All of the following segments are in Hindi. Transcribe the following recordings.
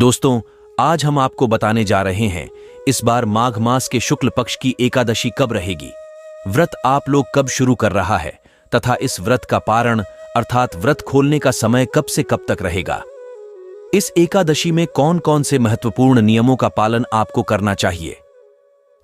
दोस्तों, आज हम आपको बताने जा रहे हैं इस बार माघ मास के शुक्ल पक्ष की एकादशी कब रहेगी, व्रत आप लोग कब शुरू कर रहा है तथा इस व्रत का पारण अर्थात व्रत खोलने का समय कब से कब तक रहेगा। इस एकादशी में कौन कौन से महत्वपूर्ण नियमों का पालन आपको करना चाहिए,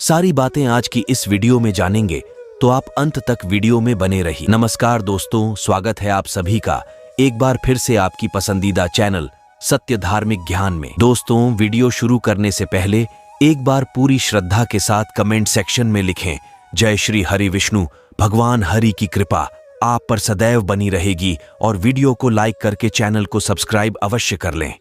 सारी बातें आज की इस वीडियो में जानेंगे, तो आप अंत तक वीडियो में बने रहिए। नमस्कार दोस्तों, स्वागत है आप सभी का एक बार फिर से आपकी पसंदीदा चैनल सत्य धार्मिक ज्ञान में। दोस्तों, वीडियो शुरू करने से पहले एक बार पूरी श्रद्धा के साथ कमेंट सेक्शन में लिखें, जय श्री हरि विष्णु, भगवान हरि की कृपा आप पर सदैव बनी रहेगी, और वीडियो को लाइक करके चैनल को सब्सक्राइब अवश्य कर लें।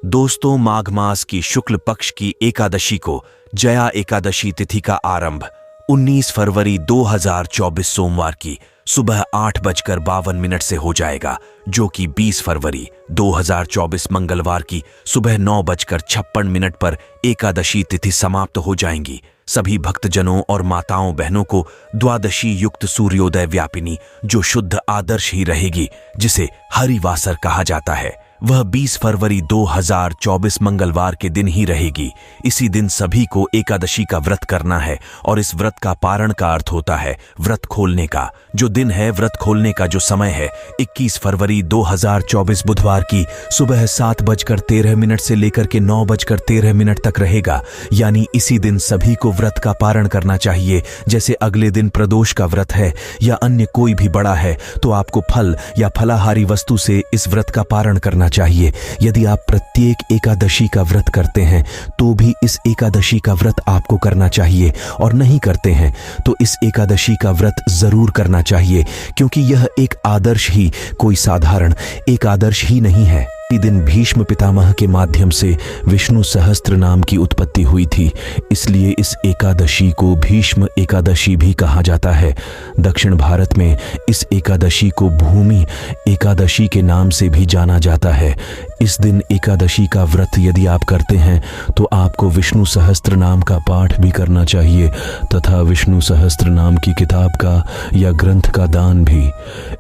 दोस्तों, माघ मास की शुक्ल पक्ष की एकादशी को जया एकादशी तिथि का आरंभ 19 फरवरी 2024 सोमवार की सुबह 8:52 से हो जाएगा, जो कि 20 फरवरी 2024 मंगलवार की सुबह 9:56 पर एकादशी तिथि समाप्त हो जाएंगी। सभी भक्तजनों और माताओं बहनों को द्वादशी युक्त सूर्योदय व्यापिनी, जो शुद्ध आदर्श ही रहेगी, जिसे हरिवासर कहा जाता है, वह 20 फरवरी 2024 मंगलवार के दिन ही रहेगी। इसी दिन सभी को एकादशी का व्रत करना है, और इस व्रत का पारण का अर्थ होता है व्रत खोलने का। जो दिन है, व्रत खोलने का जो समय है, 21 फरवरी 2024 बुधवार की सुबह 7:13 से लेकर के 9:13 तक रहेगा। यानी इसी दिन सभी को व्रत का पारण करना चाहिए। जैसे अगले दिन प्रदोष का व्रत है या अन्य कोई भी बड़ा है, तो आपको फल या फलाहारी वस्तु से इस व्रत का पारण करना चाहिए। यदि आप प्रत्येक एकादशी का व्रत करते हैं तो भी इस एकादशी का व्रत आपको करना चाहिए, और नहीं करते हैं तो इस एकादशी का व्रत जरूर करना चाहिए, क्योंकि यह एक आदर्श ही, कोई साधारण एक आदर्श ही नहीं है। इसी दिन भीष्म पितामह के माध्यम से विष्णु सहस्त्र नाम की उत्पत्ति हुई थी, इसलिए इस एकादशी को भीष्म एकादशी भी कहा जाता है। दक्षिण भारत में इस एकादशी को भूमि एकादशी के नाम से भी जाना जाता है। इस दिन एकादशी का व्रत यदि आप करते हैं तो आपको विष्णु सहस्त्र नाम का पाठ भी करना चाहिए, तथा विष्णु सहस्त्र नाम की किताब का या ग्रंथ का दान भी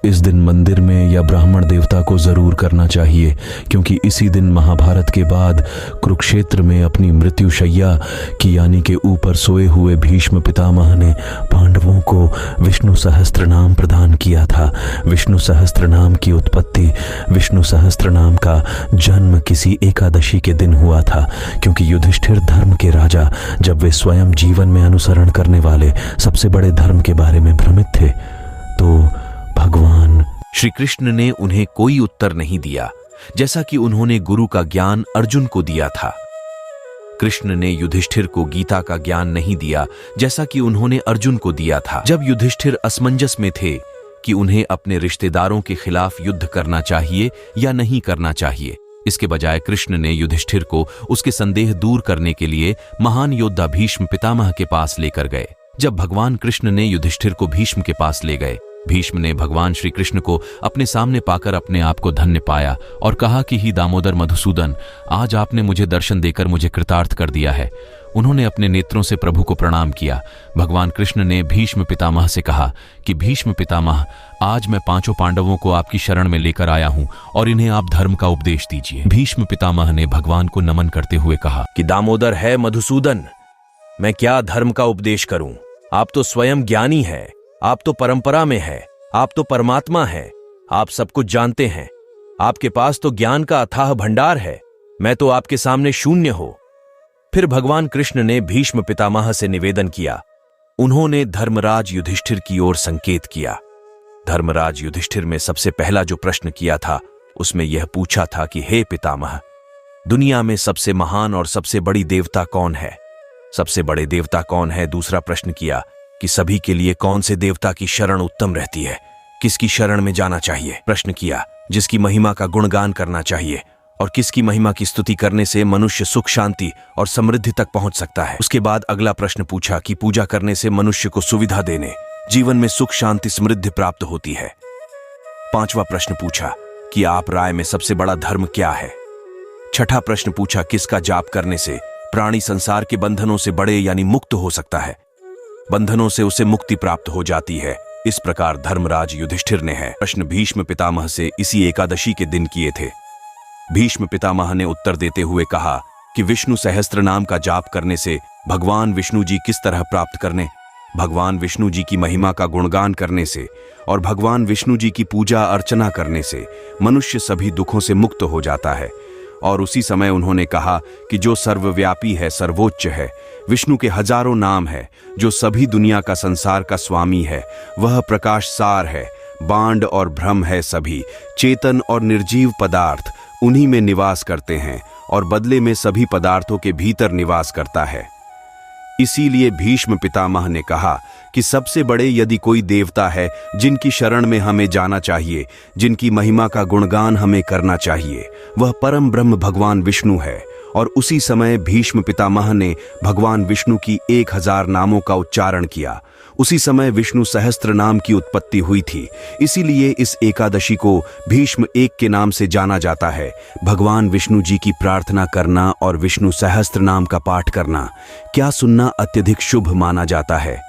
इस दिन मंदिर में या ब्राह्मण देवता को जरूर करना चाहिए, क्योंकि इसी दिन महाभारत के बाद कुरुक्षेत्र में अपनी मृत्युशैया की यानी के ऊपर सोए हुए भीष्म पितामह ने पांडवों को विष्णु सहस्त्र नाम प्रदान किया था। विष्णु सहस्त्र नाम की उत्पत्ति, विष्णु सहस्त्र नाम का जन्म किसी एकादशी के दिन हुआ था, क्योंकि युधिष्ठिर धर्म के राजा, जब वे स्वयं जीवन में अनुसरण करने वाले सबसे बड़े धर्म के बारे में भ्रमित थे, तो भगवान श्री कृष्ण ने उन्हें कोई उत्तर नहीं दिया, जैसा कि उन्होंने गुरु का ज्ञान अर्जुन को दिया था। कृष्ण ने युधिष्ठिर को गीता का ज्ञान नहीं दिया, जैसा कि उन्होंने अर्जुन को दिया था। जब युधिष्ठिर असमंजस में थे कि उन्हें अपने रिश्तेदारों के खिलाफ युद्ध करना चाहिए या नहीं करना चाहिए, इसके बजाय कृष्ण ने युधिष्ठिर को उसके संदेह दूर करने के लिए महान योद्धा भीष्म पितामह के पास लेकर गए। जब भगवान कृष्ण ने युधिष्ठिर को भीष्म के पास ले गए, भीष्म ने भगवान श्री कृष्ण को अपने सामने पाकर अपने आप को धन्य पाया और कहा कि ही दामोदर मधुसूदन, आज आपने मुझे दर्शन देकर मुझे कृतार्थ कर दिया है। उन्होंने अपने नेत्रों से प्रभु को प्रणाम किया। भगवान कृष्ण ने भीष्म पितामह से कहा कि भीष्म पितामह, आज मैं 5 पांडवों को आपकी शरण में लेकर आया हूं, और इन्हें आप धर्म का उपदेश दीजिए। भीष्म पितामह ने भगवान को नमन करते हुए कहा कि दामोदर है मधुसूदन, मैं क्या धर्म का उपदेश करूं? आप तो स्वयं ज्ञानी है, आप तो परंपरा में है, आप तो परमात्मा है, आप सब कुछ जानते हैं, आपके पास तो ज्ञान का अथाह भंडार है, मैं तो आपके सामने शून्य हो। फिर भगवान कृष्ण ने भीष्म पितामह से निवेदन किया। उन्होंने धर्मराज युधिष्ठिर की ओर संकेत किया। धर्मराज युधिष्ठिर में सबसे पहला जो प्रश्न किया था, उसमें यह पूछा था कि हे पितामह, दुनिया में सबसे महान और सबसे बड़ी देवता कौन है? सबसे बड़े देवता कौन है? दूसरा प्रश्न किया कि सभी के लिए कौन से देवता की शरण उत्तम रहती है, किसकी शरण में जाना चाहिए? प्रश्न किया जिसकी महिमा का गुणगान करना चाहिए, और किसकी महिमा की स्तुति करने से मनुष्य सुख शांति और समृद्धि तक पहुंच सकता है। उसके बाद अगला प्रश्न पूछा कि पूजा करने से मनुष्य को सुविधा देने, जीवन में सुख शांति समृद्धि प्राप्त होती है। 5वां प्रश्न पूछा कि आप राय में सबसे बड़ा धर्म क्या है? 6ठा प्रश्न पूछा किसका जाप करने से प्राणी संसार के बंधनों से बड़े यानी मुक्त हो सकता है, बंधनों से उसे मुक्ति प्राप्त हो जाती है। इस प्रकार धर्मराज युधिष्ठिर ने है प्रश्न भीष्म पितामह से इसी एकादशी के दिन किए थे। भीष्म पितामह ने उत्तर देते हुए कहा कि विष्णु सहस्त्र नाम का जाप करने से भगवान विष्णु जी किस तरह प्राप्त करने, भगवान विष्णु जी की महिमा का गुणगान करने से और भगवान विष्णु जी की पूजा अर्चना करने से मनुष्य सभी दुखों से मुक्त हो जाता है। और उसी समय उन्होंने कहा कि जो सर्वव्यापी है, सर्वोच्च है, विष्णु के हजारों नाम है, जो सभी दुनिया का संसार का स्वामी है, वह प्रकाश सार है, बांड और भ्रम है, सभी चेतन और निर्जीव पदार्थ उन्हीं में निवास करते हैं और बदले में सभी पदार्थों के भीतर निवास करता है। इसीलिए भीष्म पितामह ने कहा कि सबसे बड़े यदि कोई देवता है जिनकी शरण में हमें जाना चाहिए, जिनकी महिमा का गुणगान हमें करना चाहिए, वह परम ब्रह्म भगवान विष्णु है। और उसी समय भीष्म पितामह ने भगवान विष्णु की 1000 नामों का उच्चारण किया। उसी समय विष्णु सहस्त्र नाम की उत्पत्ति हुई थी। इसीलिए इस एकादशी को भीष्म एक के नाम से जाना जाता है। भगवान विष्णु जी की प्रार्थना करना और विष्णु सहस्त्र नाम का पाठ करना क्या सुनना अत्यधिक शुभ माना जाता है।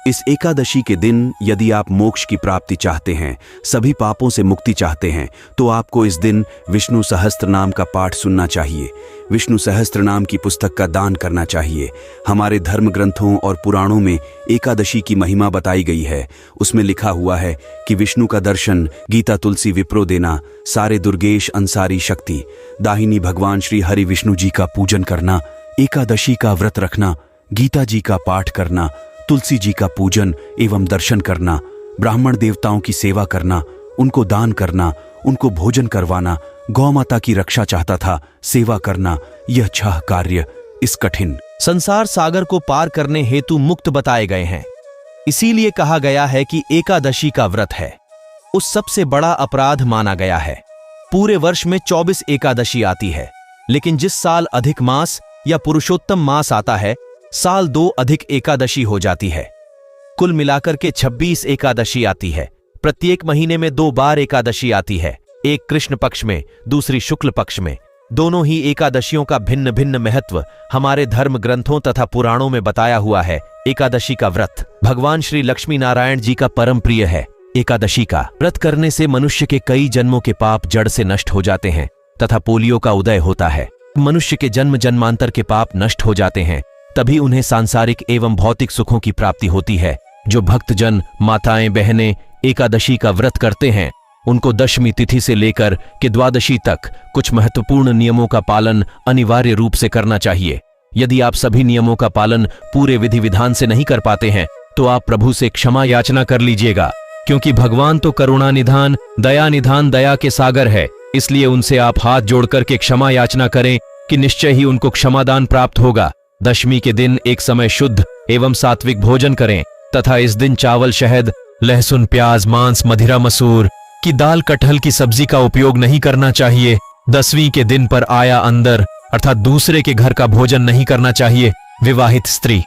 इस एकादशी के दिन यदि आप मोक्ष की प्राप्ति चाहते हैं, सभी पापों से मुक्ति चाहते हैं, तो आपको इस दिन विष्णु सहस्त्र नाम का पाठ सुनना चाहिए, विष्णु सहस्त्र नाम की पुस्तक का दान करना चाहिए। हमारे धर्म ग्रंथों और पुराणों में एकादशी की महिमा बताई गई है। उसमें लिखा हुआ है कि विष्णु का दर्शन, गीता तुलसी विप्रो देना, सारे दुर्गेश अंसारी शक्ति, दाहिनी भगवान श्री हरि विष्णु जी का पूजन करना, एकादशी का व्रत रखना, गीता जी का पाठ करना, तुलसी जी का पूजन एवं दर्शन करना, ब्राह्मण देवताओं की सेवा करना, उनको दान करना, उनको भोजन करवाना, गौ माता की रक्षा चाहता था, सेवा करना, यह 6 कार्य इस कठिन संसार सागर को पार करने हेतु मुक्त बताए गए हैं। इसीलिए कहा गया है कि एकादशी का व्रत है उस सबसे बड़ा अपराध माना गया है। पूरे वर्ष में 24 एकादशी आती है, लेकिन जिस साल अधिक मास या पुरुषोत्तम मास आता है, साल 2 अधिक एकादशी हो जाती है। कुल मिलाकर के 26 एकादशी आती है। प्रत्येक महीने में 2 बार एकादशी आती है, एक कृष्ण पक्ष में, दूसरी शुक्ल पक्ष में। दोनों ही एकादशियों का भिन्न भिन्न महत्व हमारे धर्म ग्रंथों तथा पुराणों में बताया हुआ है। एकादशी का व्रत भगवान श्री लक्ष्मी नारायण जी का परम प्रिय है। एकादशी का व्रत करने से मनुष्य के कई जन्मों के पाप जड़ से नष्ट हो जाते हैं तथा पोलियो का उदय होता है। मनुष्य के जन्म जन्मांतर के पाप नष्ट हो जाते हैं, तभी उन्हें सांसारिक एवं भौतिक सुखों की प्राप्ति होती है। जो भक्तजन, माताएं, बहनें एकादशी का व्रत करते हैं, उनको दशमी तिथि से लेकर के द्वादशी तक कुछ महत्वपूर्ण नियमों का पालन अनिवार्य रूप से करना चाहिए। यदि आप सभी नियमों का पालन पूरे विधि विधान से नहीं कर पाते हैं, तो आप प्रभु से क्षमा याचना कर लीजिएगा, क्योंकि भगवान तो करुणा निधान, दया निधान, दया के सागर है। इसलिए उनसे आप हाथ जोड़कर के क्षमा याचना करें कि निश्चय ही उनको क्षमादान प्राप्त होगा। दशमी के दिन एक समय शुद्ध एवं सात्विक भोजन करें तथा इस दिन चावल, शहद, लहसुन, प्याज, मांस, मदिरा, मसूर की दाल, कटहल की सब्जी का उपयोग नहीं करना चाहिए। 10वीं के दिन पर आया अंदर अर्थात दूसरे के घर का भोजन नहीं करना चाहिए। विवाहित स्त्री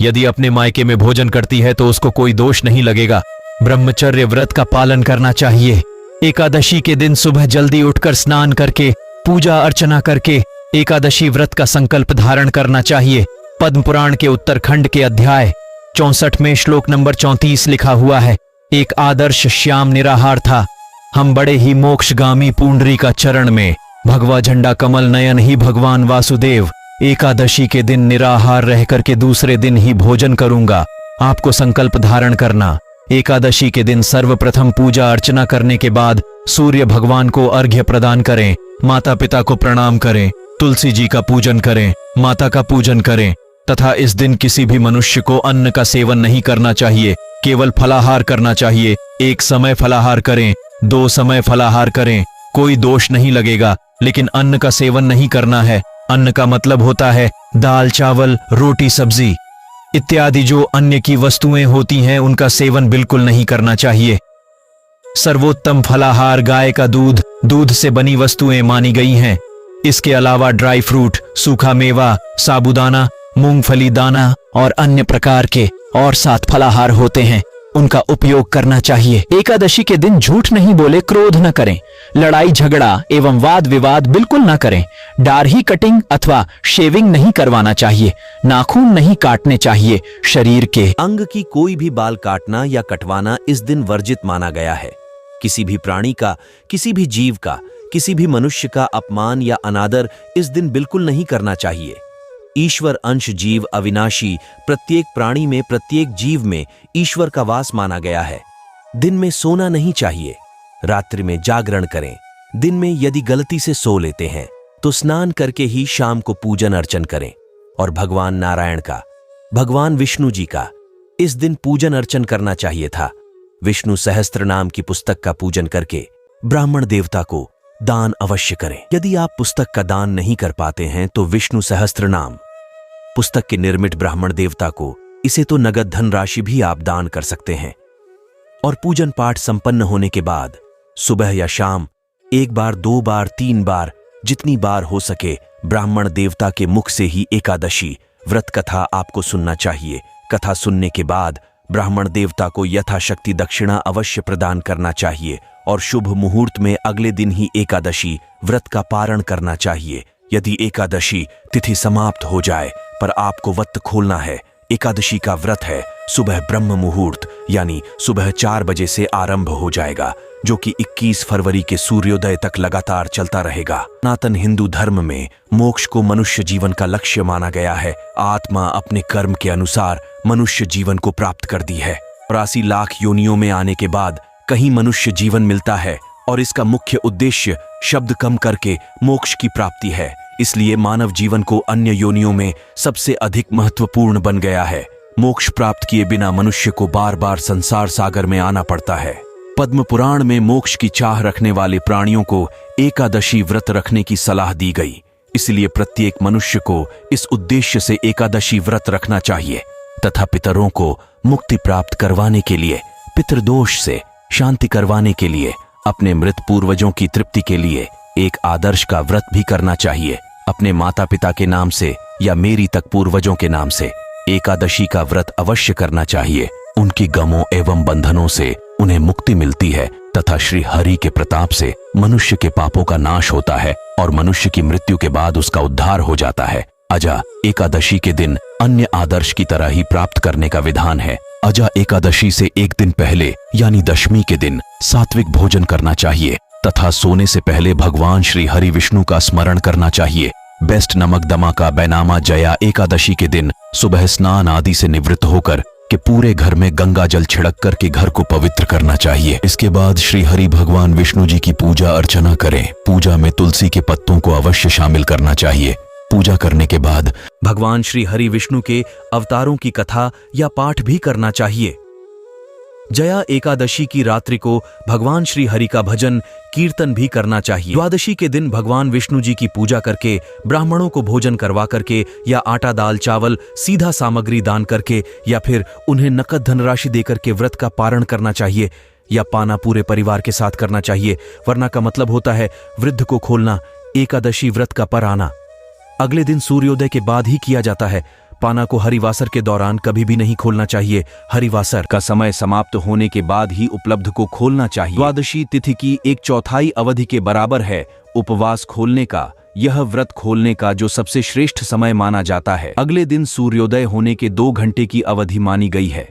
यदि अपने मायके में भोजन करती है तो उसको कोई दोष नहीं लगेगा। ब्रह्मचर्य व्रत का पालन करना चाहिए। एकादशी के दिन सुबह जल्दी उठकर स्नान करके पूजा अर्चना करके एकादशी व्रत का संकल्प धारण करना चाहिए। पद्म पुराण के उत्तरखंड के अध्याय 64 में श्लोक नंबर 34 लिखा हुआ है, एक आदर्श श्याम निराहार था, हम बड़े ही मोक्षगामी पुंडरी का चरण में, भगवा झंडा कमल नयन ही भगवान वासुदेव। एकादशी के दिन निराहार रह करके दूसरे दिन ही भोजन करूंगा। आपको संकल्प धारण करना। एकादशी के दिन सर्वप्रथम पूजा अर्चना करने के बाद सूर्य भगवान को अर्घ्य प्रदान करें, माता पिता को प्रणाम करें, तुलसी जी का पूजन करें, माता का पूजन करें तथा इस दिन किसी भी मनुष्य को अन्न का सेवन नहीं करना चाहिए, केवल फलाहार करना चाहिए। एक समय फलाहार करें, 2 समय फलाहार करें, कोई दोष नहीं लगेगा, लेकिन अन्न का सेवन नहीं करना है। अन्न का मतलब होता है दाल, चावल, रोटी, सब्जी इत्यादि जो अन्य की वस्तुएं होती हैं, उनका सेवन बिल्कुल नहीं करना चाहिए। सर्वोत्तम फलाहार गाय का दूध, दूध से बनी वस्तुएं मानी गई हैं। इसके अलावा ड्राई फ्रूट, सूखा मेवा, साबूदाना, मूंगफली दाना और अन्य प्रकार के और 7 फलाहार होते हैं, उनका उपयोग करना चाहिए। एकादशी के दिन झूठ नहीं बोले, क्रोध न करें, लड़ाई झगड़ा एवं वाद विवाद बिल्कुल न करें, दाढ़ी कटिंग अथवा शेविंग नहीं करवाना चाहिए, नाखून नहीं काटने चाहिए, शरीर के अंग की कोई भी बाल काटना या कटवाना इस दिन वर्जित माना गया है। किसी भी प्राणी का, किसी भी जीव का, किसी भी मनुष्य का अपमान या अनादर इस दिन बिल्कुल नहीं करना चाहिए। ईश्वर अंश जीव अविनाशी, प्रत्येक प्राणी में, प्रत्येक जीव में ईश्वर का वास माना गया है। दिन में सोना नहीं चाहिए, रात्रि में जागरण करें। दिन में यदि गलती से सो लेते हैं तो स्नान करके ही शाम को पूजन अर्चन करें। और भगवान नारायण का, भगवान विष्णु जी का इस दिन पूजन अर्चन करना चाहिए था। विष्णु सहस्त्र नाम की पुस्तक का पूजन करके ब्राह्मण देवता को दान अवश्य करें। यदि आप पुस्तक का दान नहीं कर पाते हैं तो विष्णु सहस्त्र नाम पुस्तक के निर्मित ब्राह्मण देवता को इसे तो नगद धन राशि भी आप दान कर सकते हैं। और पूजन पाठ संपन्न होने के बाद सुबह या शाम 1 बार, 2 बार, 3 बार, जितनी बार हो सके ब्राह्मण देवता के मुख से ही एकादशी व्रत कथा आपको सुनना चाहिए। कथा सुनने के बाद ब्राह्मण देवता को यथाशक्ति दक्षिणा अवश्य प्रदान करना चाहिए और शुभ मुहूर्त में अगले दिन ही एकादशी व्रत का पारण करना चाहिए। यदि एकादशी तिथि समाप्त हो जाए पर आपको व्रत खोलना है, एकादशी का व्रत है, सुबह ब्रह्म मुहूर्त यानी सुबह 4 बजे से आरंभ हो जाएगा, जो कि 21 फरवरी के सूर्योदय तक लगातार चलता रहेगा। सनातन हिंदू धर्म में मोक्ष को मनुष्य जीवन का लक्ष्य माना गया है। आत्मा अपने कर्म के अनुसार मनुष्य जीवन को प्राप्त कर दी है। 84 लाख योनियों में आने के बाद कहीं मनुष्य जीवन मिलता है और इसका मुख्य उद्देश्य शब्द कम करके मोक्ष की प्राप्ति है। इसलिए मानव जीवन को अन्य योनियों में सबसे अधिक महत्वपूर्ण बन गया है। मोक्ष प्राप्त किए बिना मनुष्य को बार बार संसार सागर में आना पड़ता है। पद्म पुराण में मोक्ष की चाह रखने वाले प्राणियों को एकादशी व्रत रखने की सलाह दी गई। इसलिए प्रत्येक मनुष्य को इस उद्देश्य से एकादशी व्रत रखना चाहिए तथा पितरों को मुक्ति प्राप्त करवाने के लिए, पितृदोष से शांति करवाने के लिए, अपने मृत पूर्वजों की तृप्ति के लिए एक आदर्श का व्रत भी करना चाहिए। अपने माता पिता के नाम से या मेरी तक पूर्वजों के नाम से एकादशी का व्रत अवश्य करना चाहिए। उनकी गमों एवं बंधनों से उन्हें मुक्ति मिलती है तथा श्री हरि के प्रताप से मनुष्य के पापों का नाश होता है और मनुष्य की मृत्यु के बाद उसका उद्धार हो जाता है। अजा एकादशी के दिन अन्य आदर्श की तरह ही प्राप्त करने का विधान है। अजा एकादशी से एक दिन पहले यानी दशमी के दिन सात्विक भोजन करना चाहिए तथा सोने से पहले भगवान श्री हरि विष्णु का स्मरण करना चाहिए। बेस्ट नमक दमा का बैनामा जया एकादशी के दिन सुबह स्नान आदि से निवृत्त होकर के पूरे घर में गंगा जल छिड़क करके घर को पवित्र करना चाहिए। इसके बाद श्री हरि भगवान विष्णु जी की पूजा अर्चना करें। पूजा में तुलसी के पत्तों को अवश्य शामिल करना चाहिए। पूजा करने के बाद भगवान श्री हरि विष्णु के अवतारों की कथा या पाठ भी करना चाहिए। जया एकादशी की रात्रि को भगवान श्री हरि का भजन कीर्तन भी करना चाहिए। द्वादशी के दिन भगवान विष्णु जी की पूजा करके ब्राह्मणों को भोजन करवा करके या आटा दाल चावल सीधा सामग्री दान करके या फिर उन्हें नकद धनराशि देकर के व्रत का पारण करना चाहिए या पाना पूरे परिवार के साथ करना चाहिए। वरना का मतलब होता है वृद्ध को खोलना। एकादशी व्रत का पर आना अगले दिन सूर्योदय के बाद ही किया जाता है। पाना को हरिवासर के दौरान कभी भी नहीं खोलना चाहिए। हरिवासर का समय समाप्त होने के बाद ही उपलब्ध को खोलना चाहिए। द्वादशी तिथि की 1/4 अवधि के बराबर है उपवास खोलने का। यह व्रत खोलने का जो सबसे श्रेष्ठ समय माना जाता है। अगले दिन सूर्योदय होने के 2 घंटे की अवधि मानी गई है।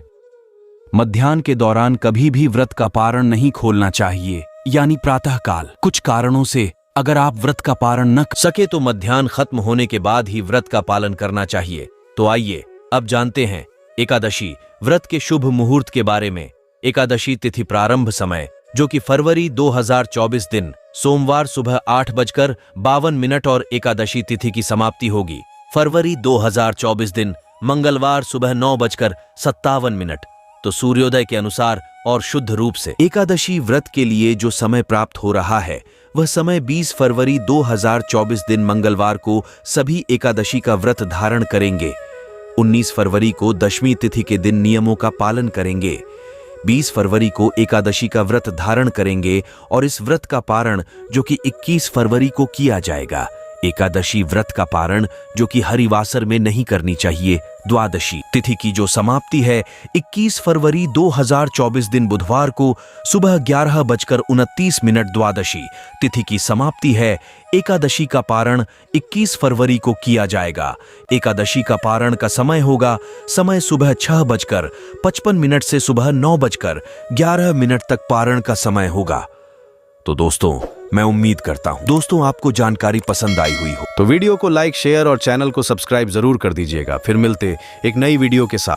मध्याह्न के दौरान कभी भी व्रत का पारण नहीं खोलना चाहिए, यानी प्रातः काल। कुछ कारणों से अगर आप व्रत का पारण न कर सके तो मध्याह्न खत्म होने के बाद ही व्रत का पालन करना चाहिए। तो आइए अब जानते हैं एकादशी व्रत के शुभ मुहूर्त के बारे में। एकादशी तिथि प्रारंभ समय जो कि फरवरी 2024 दिन सोमवार सुबह 8:52 और एकादशी तिथि की समाप्ति होगी फरवरी 2024 दिन मंगलवार सुबह 9:57। तो सूर्योदय के अनुसार और शुद्ध रूप से एकादशी व्रत के लिए जो समय प्राप्त हो रहा है वह समय 20 फरवरी 2024 दिन मंगलवार को सभी एकादशी का व्रत धारण करेंगे। 19 फरवरी को दशमी तिथि के दिन नियमों का पालन करेंगे। 20 फरवरी को एकादशी का व्रत धारण करेंगे और इस व्रत का पारण जो कि 21 फरवरी को किया जाएगा। एकादशी व्रत का पारण जो कि हरिवासर में नहीं करनी चाहिए। द्वादशी तिथि की जो समाप्ति है 21 फरवरी 2024 दिन बुधवार को सुबह 11:29 द्वादशी तिथि की समाप्ति है। एकादशी का पारण 21 फरवरी को किया जाएगा। एकादशी का पारण का समय होगा समय सुबह 6:55 से सुबह 9:11 तक पारण का समय होगा। तो दोस्तों मैं उम्मीद करता हूँ दोस्तों आपको जानकारी पसंद आई हुई हो। तो वीडियो को लाइक, शेयर और चैनल को सब्सक्राइब जरूर कर दीजिएगा। फिर मिलते एक नई वीडियो के साथ।